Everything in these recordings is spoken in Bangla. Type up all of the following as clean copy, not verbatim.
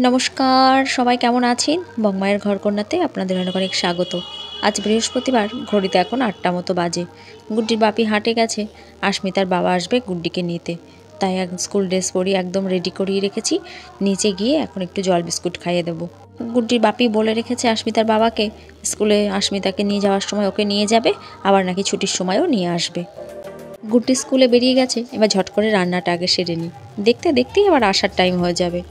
নমস্কার, সবাই কেমন আছেন? বংমায়ের ঘরকন্যাতে আপনাদের অনেক অনেক স্বাগত। আজ বৃহস্পতিবার, ঘড়িতে এখন ৮টা মতো বাজে। গুড্ডির বাপি হাটে গেছে, আস্মিতার বাবা আসবে গুড্ডিকে নিতে। তাই স্কুল ড্রেস পরিয়ে একদম রেডি করিয়ে রেখেছি। নিচে গিয়ে এখন একটু জল বিস্কুট খাইয়ে দেবো। গুড্ডির বাপি বলে রেখেছে আস্মিতার বাবাকে স্কুলে আস্মিতাকে নিয়ে যাওয়ার সময় ওকে নিয়ে যাবে, আবার নাকি ছুটির সময়ও নিয়ে আসবে। গুড্ডি স্কুলে বেরিয়ে গেছে, এবার ঝট করে রান্নাটা আগে সেরে নিই। দেখতে দেখতেই আবার আসার টাইম হয়ে যাবে।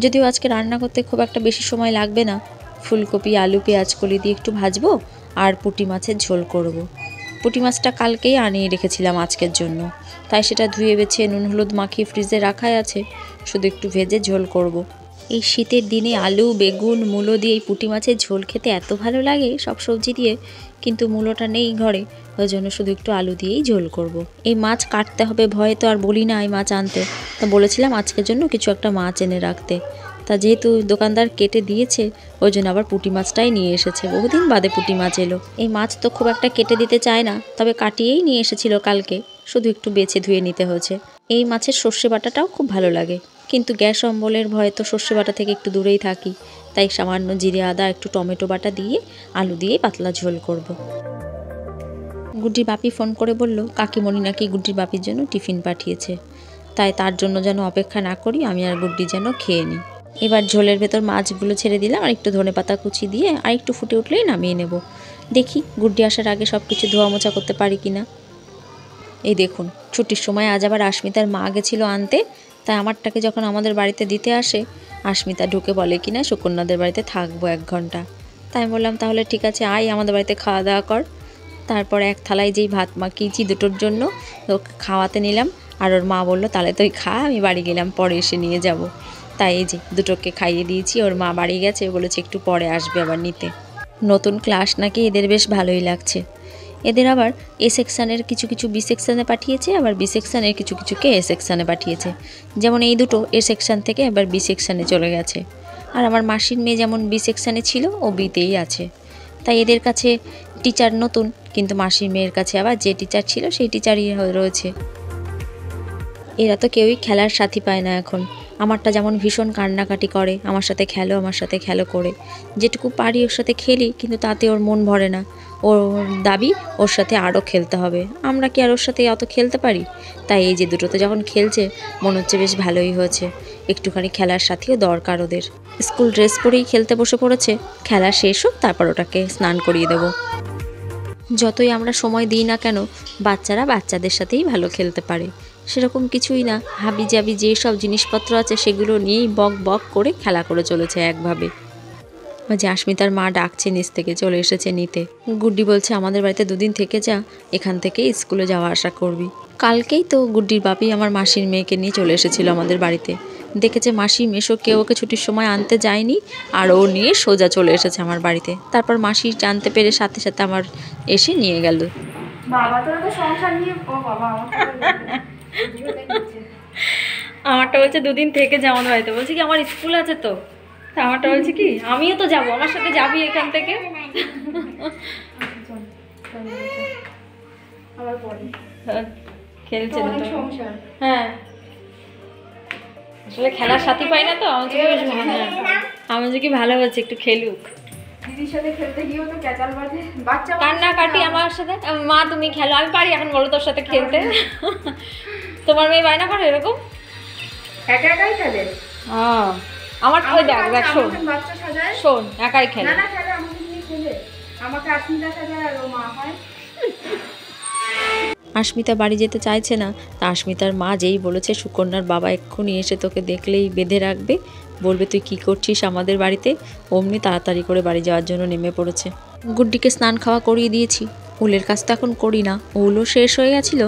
যদিও আজকে রান্না করতে খুব একটা বেশি সময় লাগবে না। ফুলকপি, আলু, পেঁয়াজ কলি দিয়ে একটু ভাজবো আর পুঁটি মাছের ঝোল করব। পুঁটি মাছটা কালকেই আনিয়ে রেখেছিলাম আজকের জন্য, তাই সেটা ধুয়ে বেছে নুন হলুদ মাখিয়ে ফ্রিজে রাখাই আছে, শুধু একটু ভেজে ঝোল করব। এই শীতের দিনে আলু, বেগুন, মূলো দিয়ে এই পুঁটি মাছের ঝোল খেতে এত ভালো লাগে সব সবজি দিয়ে, কিন্তু মূলোটা নেই ঘরে, ওই জন্য শুধু একটু আলু দিয়েই ঝোল করব। এই মাছ কাটতে হবে ভয়ে তো আর বলি না এই মাছ আনতে, তা বলেছিলাম আজকের জন্য কিছু একটা মাছ এনে রাখতে। তা যেহেতু দোকানদার কেটে দিয়েছে, ওই জন্য আবার পুঁটি মাছটাই নিয়ে এসেছে। বহুদিন বাদে পুঁটি মাছ এলো। এই মাছ তো খুব একটা কেটে দিতে চায় না, তবে কাটিয়েই নিয়ে এসেছিল কালকে, শুধু একটু বেছে ধুয়ে নিতে হয়েছে। এই মাছের সর্ষে বাটাটাও খুব ভালো লাগে, কিন্তু গ্যাস অম্বলের ভয়ে তো সর্ষে বাটা থেকে একটু দূরেই থাকি। তাই সামান্য জিরে আদা একটু টমেটো বাটা দিয়ে আলু দিয়েই পাতলা ঝোল করব। গুড্ডির বাপি ফোন করে বলল কাকিমণি নাকি গুড্ডির বাপির জন্য টিফিন পাঠিয়েছে, তাই তার জন্য যেন অপেক্ষা না করি, আমি আর গুড্ডি যেন খেয়ে নিই। এবার ঝোলের ভেতর মাছগুলো ছেড়ে দিলাম, আর একটু ধনেপাতা কুচি দিয়ে আর একটু ফুটে উঠলেই নামিয়ে নেব। দেখি গুড্ডি আসার আগে সব কিছু ধোয়া মোছা করতে পারি কিনা। এই দেখুন, ছুটির সময় আজ আবার আস্মিতার মা গেছিলো আনতে, তাই আমারটাকে যখন আমাদের বাড়িতে দিতে আসে, আস্মিতা ঢুকে বলে কিনা সুকন্যাদের বাড়িতে থাকবো 1 ঘন্টা। তাই বললাম তাহলে ঠিক আছে, আয় আমাদের বাড়িতে খাওয়া দাওয়া কর। তারপর এক থালায় যেই ভাত মাখিয়েছি দুটোর জন্য, ওকে খাওয়াতে নিলাম। আর ওর মা বললো তাহলে তুই খা, আমি বাড়ি গেলাম, পরে এসে নিয়ে যাব। তাই এই যে দুটোকে খাইয়ে দিয়েছি। ওর মা বাড়ি গেছে, বলেছে একটু পরে আসবে আবার নিতে। নতুন ক্লাস নাকি এদের বেশ ভালোই লাগছে। এদের আবার এ সেকশানের কিছু কিছু বি সেকশানে পাঠিয়েছে, আবার বি সেকশানের কিছু কিছুকে এ সেকশানে পাঠিয়েছে। যেমন এই দুটো এ সেকশান থেকে এবার বি সেকশানে চলে গেছে। আর আমার মাসির মেয়ে যেমন বি সেকশানে ছিল, ও বিতেই আছে। তাই এদের কাছে টিচার নতুন, কিন্তু মাসির মেয়ের কাছে আবার যে টিচার ছিল সেই টিচারই রয়েছে। এরা তো কেউই খেলার সাথী পায় না এখন। আমারটা যেমন ভীষণ কান্নাকাটি করে, আমার সাথে খেলো আমার সাথে খেলো করে। যেটুকু পারি ওর সাথে খেলি, কিন্তু তাতে ওর মন ভরে না। ওর দাবি ওর সাথে আরও খেলতে হবে। আমরা কি আর ওর সাথে অত খেলতে পারি? তাই এই যে দুটোতে যখন খেলছে, মনে হচ্ছে বেশ ভালোই হয়েছে। একটুখানি খেলার সাথেও দরকার ওদের। স্কুল ড্রেস পরেই খেলতে বসে পড়েছে। খেলা শেষ হোক, তারপর ওটাকে স্নান করিয়ে দেবো। যতই আমরা সময় দিই না কেন, বাচ্চারা বাচ্চাদের সাথেই ভালো খেলতে পারে। সেরকম কিছুই না, হাবি জাবি যেসব জিনিসপত্র আছে সেগুলো নিয়েই বক বক করে খেলা করে চলেছে একভাবে। ওই যে আস্মিতার মা ডাকছে, নিচ থেকে চলে এসেছে নিতে। গুড্ডি বলছে আমাদের বাড়িতে 2 দিন থেকে যা, এখান থেকেই স্কুলে যাওয়া আসা করবি। কালকেই তো গুড্ডির বাপি আমার মাসির মেয়েকে নিয়ে চলে এসেছিল আমাদের বাড়িতে। দেখেছে মাসি মেশো কেউ ওকে ছুটির সময় আনতে যায়নি, আর ও নিয়ে সোজা চলে এসেছে আমার বাড়িতে। তারপর মাসি জানতে পেরে সাথে সাথে আমার এসে নিয়ে গেল। আমারটা বলছে 2 দিন থেকে যা আমাদের বাড়িতে। বলছি কি আমার স্কুল আছে তো। আমারটা বলছে কি আমিও তো যাবো, আমার সাথে যাবি এখান থেকে। খেলছে হ্যাঁ, আসলে খেলার সাথী পাই না তো। আমার কি ভালো হচ্ছে একটু খেলুক। দিদির সাথে খেলতে গিয়েও তো ক্যাচাল বাজে, বাচ্চা কান্নাকাটি আমার সাথে। মা তুমি খেলো, আমি পারি এখন বলো তোর সাথে খেলতে। তোমার মেয়ে বায়না করে এরকম একা একাই খেলে? আমার ওই দেখ দেখ শোন বাচ্চা সাজায়, শোন একাই খেলে। না না খেলে, আমাকে নিয়ে খেলে, আমাকে আস্মিতা সাজায় আর ও মা হয়। আস্মিতা বাড়ি যেতে চাইছে না, তা আস্মিতার মা যেই বলেছে সুকন্যার বাবা এক্ষুনি এসে তোকে দেখলেই বেঁধে রাখবে, বলবে তুই কি করছিস আমাদের বাড়িতে, অমনি তাড়াতাড়ি করে বাড়ি যাওয়ার জন্য নেমে পড়েছে। গুড্ডিকে স্নান খাওয়া করিয়ে দিয়েছি। উলের কাজ তো এখন করি না, উলও শেষ হয়ে গেছিলো,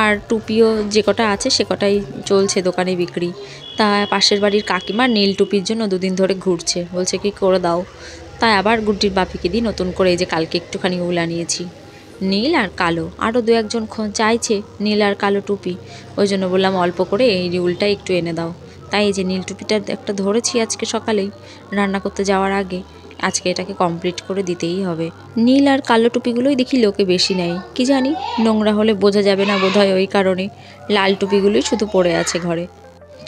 আর টুপিও যে কটা আছে সে কটাই চলছে দোকানে বিক্রি। তা পাশের বাড়ির কাকিমার নীল টুপির জন্য 2 দিন ধরে ঘুরছে, বলছে কি করে দাও। তাই আবার গুড্ডির বাপিকে দিয়ে নতুন করে এই যে কালকে একটুখানি উল আনিয়েছি, নীল আর কালো। আরও 2-1 জন চাইছে নীল আর কালো টুপি, ওই জন্য বললাম অল্প করে এই উলটা একটু এনে দাও। তাই এই যে নীল টুপিটা একটা ধরেছি আজকে সকালেই রান্না করতে যাওয়ার আগে। আজকে এটাকে কমপ্লিট করে দিতেই হবে। নীল আর কালো টুপিগুলোই দেখি লোকে বেশি নেয়, কি জানি নোংরা হলে বোঝা যাবে না বোধহয়, ওই কারণে লাল টুপিগুলোই শুধু পড়ে আছে ঘরে।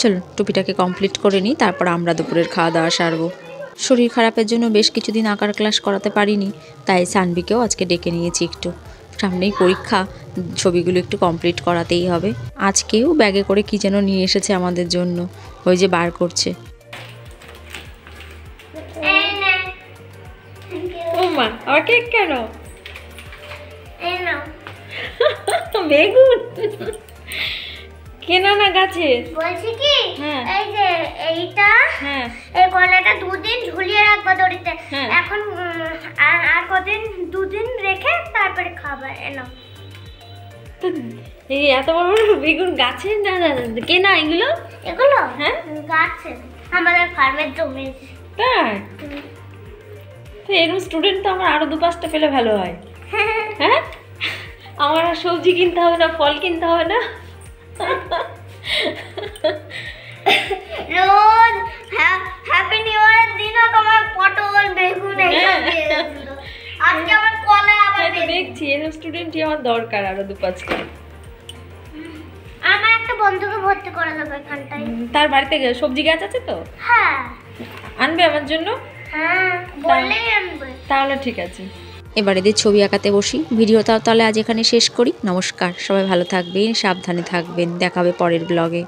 চলুন টুপিটাকে কমপ্লিট করে নিই, তারপর আমরা দুপুরের খাওয়া দাওয়া সারবো। শরীর খারাপের জন্য বেশ কিছুদিন আঁকার ক্লাস করাতে পারিনি, তাই সানভিকেও আজকে ডেকে নিয়েছি। একটু সামনেই পরীক্ষা, ছবিগুলো একটু কমপ্লিট করাতেই হবে। আজকেও ব্যাগে করে কি যেন নিয়ে এসেছে আমাদের জন্য, ওই যে বার করছে। ও মা, আর কেক কেন? বেগুন কেনা না গাছে? বলছি কি, এই যে এইটা, এই কলাটা দুদিন ঝুলিয়ে রাখবা দড়িতে, এখন আর কদিন, দুদিন রেখে তারপরে খাবা। এনো এই এত বড় বড় বেগুন গাছে না কেনা? এগুলো এগুলো গাছে, আমাদের ফার্মের জমি। তাই? তো এরকম স্টুডেন্ট তো আমার আরো 2-5টা পেলে ভালো হয়। হ্যাঁ, আমার আর সবজি কিনতে হবে না, ফল কিনতে হবে না। রোজ হ্যাপি নিউ ইয়ারের দিন আমার পটল বেগুন আজকে আমার কলা, আবার দেখছি এরকম স্টুডেন্টই আমার দরকার আরো 2-5টা। আমার একটা বন্ধুকে ভর্তি করে দেবো এখানটায়। তার বাড়িতে সবজি গাছ আছে তো? হ্যাঁ। আনবে আমার জন্য? হ্যাঁ, বললেই আনবে। তাহলে ঠিক আছে। এবার এদের ছবি আঁকাতে বসি। ভিডিওটাও তাহলে আজ এখানে শেষ করি। নমস্কার, সবাই ভালো থাকবেন, সাবধানে থাকবেন, দেখা হবে পরের ব্লগে।